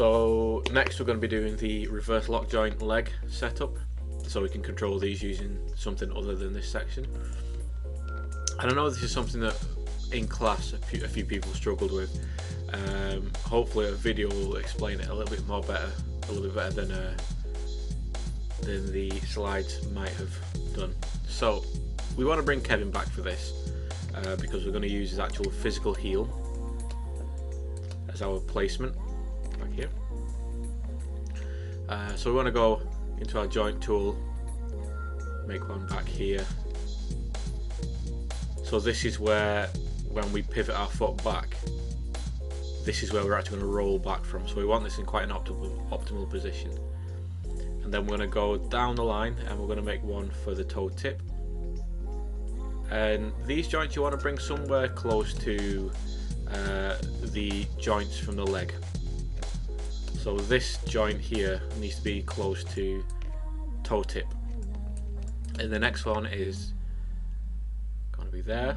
So next we're going to be doing the reverse lock joint leg setup, so we can control these using something other than this section. And I know this is something that in class a few people struggled with. Hopefully a video will explain it a little bit better than the slides might have done. So we want to bring Kevin back for this because we're going to use his actual physical heel as our placement back here. So we want to go into our joint tool, make one back here. So this is where, when we pivot our foot back, this is where we're actually going to roll back from. So we want this in quite an optimal position. And then we're going to go down the line and we're going to make one for the toe tip. And these joints you want to bring somewhere close to the joints from the leg. So this joint here needs to be close to toe tip. And the next one is going to be there.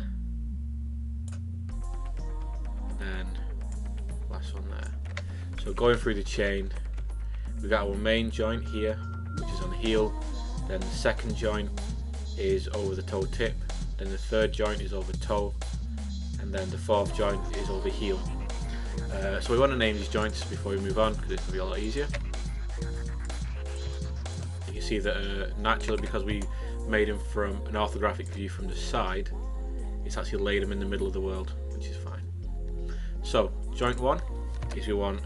And then last one there. So going through the chain, we've got our main joint here, which is on the heel. Then the second joint is over the toe tip. Then the third joint is over toe. And then the fourth joint is over heel. So we want to name these joints before we move on, because it's going to be a lot easier. You can see that naturally, because we made them from an orthographic view from the side, it's actually laid them in the middle of the world, which is fine. So joint 1 is we want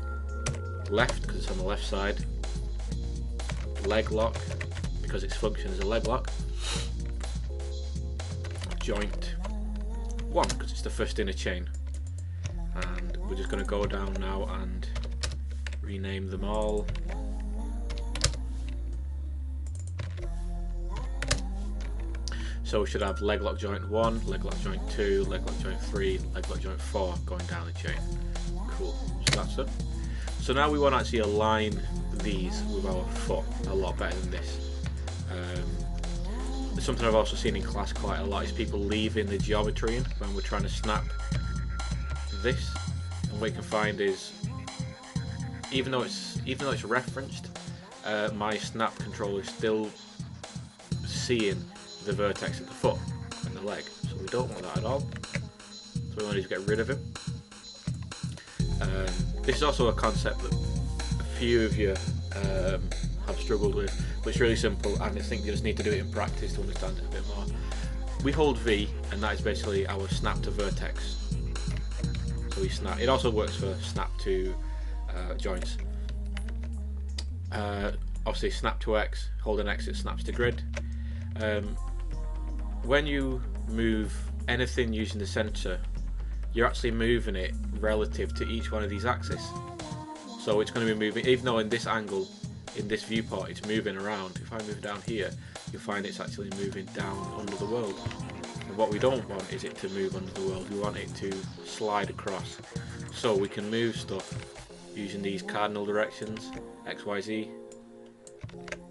left, because it's on the left side, leg lock, because its function is a leg lock, joint 1, because it's the first in a chain. And we're just going to go down now and rename them all. So we should have leg lock joint 1, leg lock joint 2, leg lock joint 3, leg lock joint 4 going down the chain. Cool, so that's it. So now we want to actually align these with our foot a lot better than this. Something I've also seen in class quite a lot is people leaving the geometry in when we're trying to snap this, and what you can find is even though it's referenced, my snap controller is still seeing the vertex of the foot and the leg, so we don't want that at all. So we want to get rid of him. This is also a concept that a few of you have struggled with, but it's really simple, and I think you just need to do it in practice to understand it a bit more. We hold V, and that is basically our snap to vertex. So we snap. It also works for snap to joints. Obviously snap to X, holding X, it snaps to grid. When you move anything using the sensor, you're actually moving it relative to each one of these axes. So it's going to be moving, even though in this angle, in this viewport, it's moving around. If I move down here, you'll find it's actually moving down under the world. And what we don't want is it to move under the world, we want it to slide across. So we can move stuff using these cardinal directions, X, Y, Z,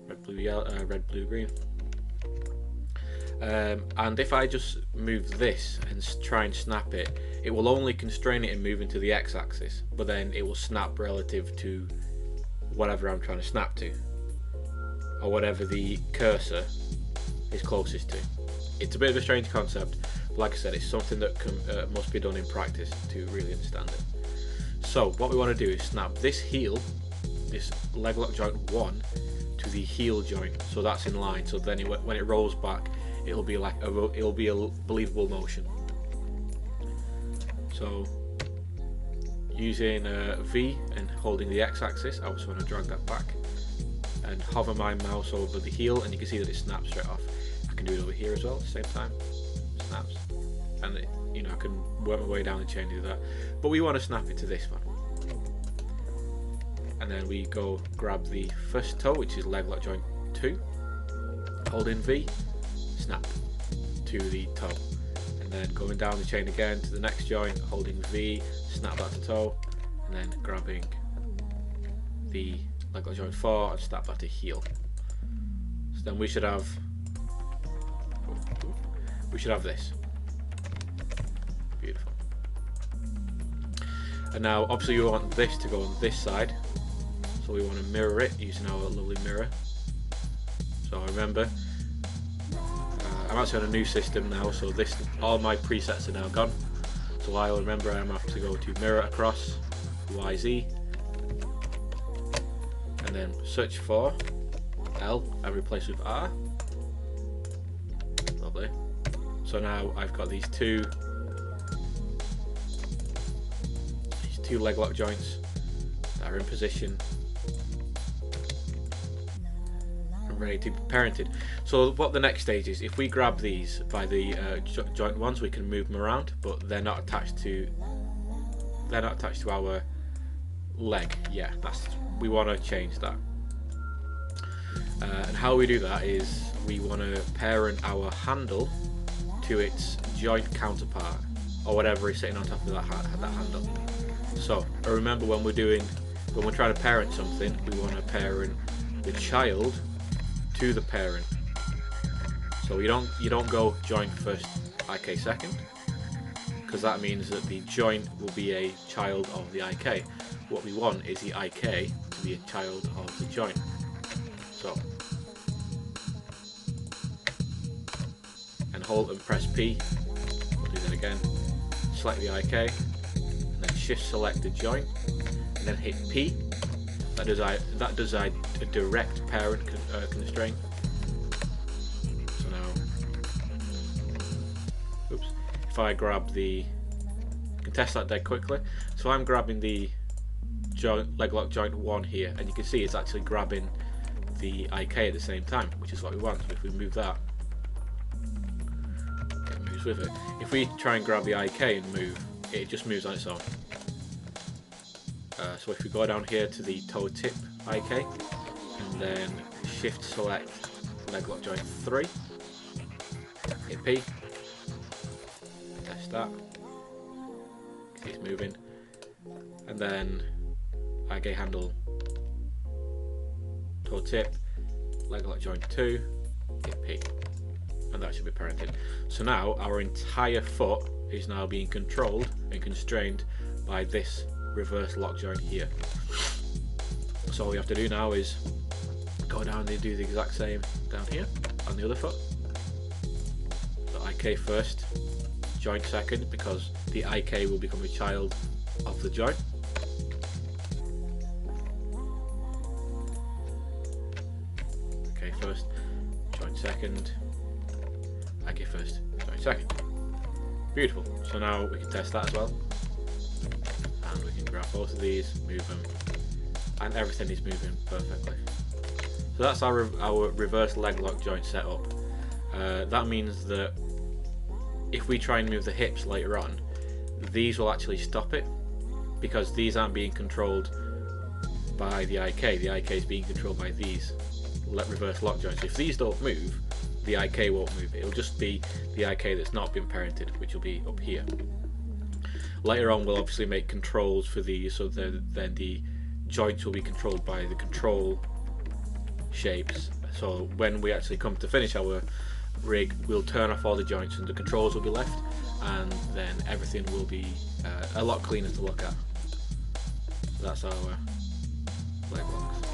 red, blue, yellow, red, blue, green. And if I just move this and try and snap it, it will only constrain it in moving to the X-axis, but then it will snap relative to whatever I'm trying to snap to, or whatever the cursor is closest to. It's a bit of a strange concept, but like I said, it's something that must be done in practice to really understand it. So what we want to do is snap this heel, this leg lock joint 1, to the heel joint, so that's in line. So then when it rolls back, it'll be like a believable motion. So using V and holding the X-axis, I also want to drag that back and hover my mouse over the heel, and you can see that it snaps straight off. I can do it over here as well at the same time. Snaps, and I can work my way down the chain to do that. But we want to snap it to this one, and then we go grab the first toe, which is leg lock joint 2, holding V, snap to the toe. And then going down the chain again to the next joint, holding V, snap that to toe, and then grabbing the leg lock joint 4 and snap that to heel. So then we should have this. Beautiful. And now obviously you want this to go on this side, So we want to mirror it using our lovely mirror. So remember, I'm actually on a new system now, so all my presets are now gone. So I'll remember I'm have to go to mirror across YZ, and then search for L and replace with R. Lovely. So now I've got these two leg lock joints that are in position and ready to be parented. So what the next stage is, if we grab these by the joint ones, we can move them around, but they're not attached to our leg. Yeah, we want to change that. And how we do that is we want to parent our handle to its joint counterpart, or whatever is sitting on top of that handle. So remember, when we're trying to parent something, we want to parent the child to the parent. So you don't go joint first, IK second, because that means that the joint will be a child of the IK. What we want is the IK to be a child of the joint. So, and hold and press P. We'll do that again. Select the IK, and then shift select the joint, and then hit P. That does a direct parent constraint. So now, oops. If I grab I can test that dead quickly. So I'm grabbing the leg lock joint 1 here, and you can see it's actually grabbing the IK at the same time, which is what we want. So if we move that, it moves with it. If we try and grab the IK and move, it just moves on its own. So if we go down here to the toe tip IK, and then shift select leg lock joint 3, hit P, test that, it's moving, and then IK handle toe tip, leg lock joint 2, hit P, and that should be parented. So now our entire foot is now being controlled and constrained by this reverse lock joint here. So all we have to do now is go down and do the exact same down here on the other foot. So IK first, joint second, because the IK will become a child of the joint. IK first, joint second, IK first, joint second. Beautiful. So now we can test that as well. And we can grab both of these, move them, and everything is moving perfectly. So that's our reverse leg lock joint setup. That means that if we try and move the hips later on, these will actually stop it, because these aren't being controlled by the IK. The IK is being controlled by these reverse lock joints. If these don't move, the IK won't move. It'll just be the IK that's not been parented, which will be up here. Later on, we'll obviously make controls for these, so then the joints will be controlled by the control shapes. So when we actually come to finish our rig, we'll turn off all the joints and the controls will be left, and then everything will be a lot cleaner to look at. That's our leg locks.